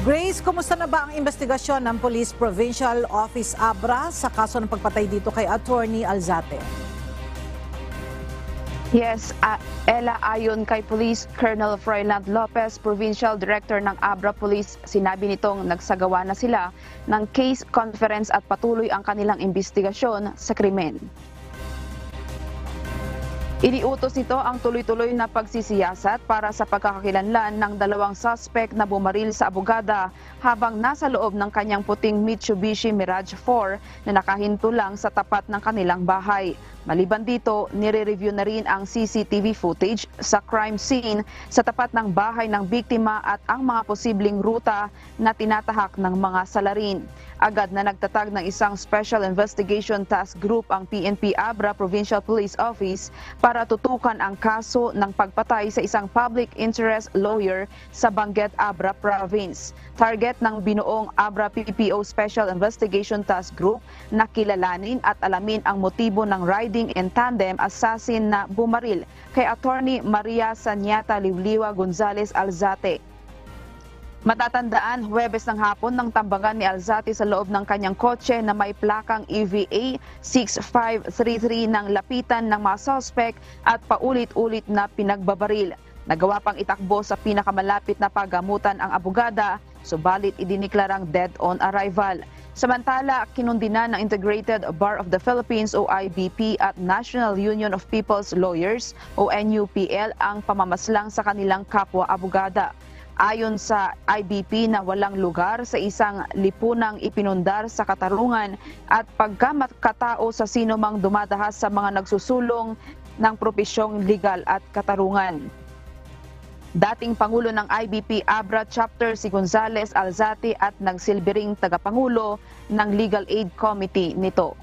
Grace, kumusta na ba ang investigasyon ng Police Provincial Office Abra sa kaso ng pagpatay dito kay Attorney Alzate? Yes, Ella, ayon kay Police Colonel Froiland Lopez, Provincial Director ng Abra Police, sinabi nitong nagsagawa na sila ng case conference at patuloy ang kanilang investigasyon sa krimen. Iniutos nito ang tuloy-tuloy na pagsisiyasat para sa pagkakakilanlan ng dalawang suspect na bumaril sa abogada habang nasa loob ng kanyang puting Mitsubishi Mirage 4 na nakahinto lang sa tapat ng kanilang bahay. Maliban dito, nire-review na rin ang CCTV footage sa crime scene sa tapat ng bahay ng biktima at ang mga posibleng ruta na tinatahak ng mga salarin. Agad na nagtatag ng isang Special Investigation Task Group ang PNP Abra Provincial Police Office para tutukan ang kaso ng pagpatay sa isang public interest lawyer sa Benguet, Abra Province. Target ng binuong Abra PPO Special Investigation Task Group na kilalanin at alamin ang motibo ng riding in tandem assassin na bumaril kay Attorney Maria Sanyata Liwliwa Gonzales Alzate. Matatandaan, Huwebes ng hapon nang tambangan ni Alzate sa loob ng kanyang kotse na may plakang EVA 6533 ng lapitan ng mga suspect at paulit-ulit na pinagbabaril. Nagawa pang itakbo sa pinakamalapit na paggamutan ang abogada, subalit idiniklarang dead on arrival. Samantala, kinundina ng Integrated Bar of the Philippines o IBP at National Union of People's Lawyers o NUPL ang pamamaslang sa kanilang kapwa abogada. Ayon sa IBP na walang lugar sa isang lipunang ipinundar sa katarungan at pagkamakatao sa sino mang dumadahas sa mga nagsusulong ng propesyong legal at katarungan. Dating Pangulo ng IBP Abra Chapter si Gonzales Alzate at nagsilbing tagapangulo ng Legal Aid Committee nito.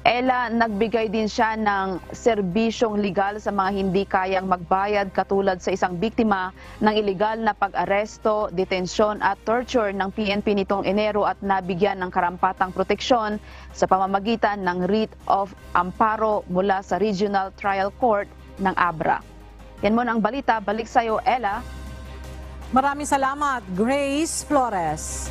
Ella, nagbigay din siya ng serbisyong legal sa mga hindi kayang magbayad katulad sa isang biktima ng ilegal na pag-aresto, detensyon at torture ng PNP nitong Enero at nabigyan ng karampatang proteksyon sa pamamagitan ng writ of amparo mula sa Regional Trial Court ng Abra. Yan muna ang balita. Balik sa iyo, Ella. Maraming salamat, Grace Flores.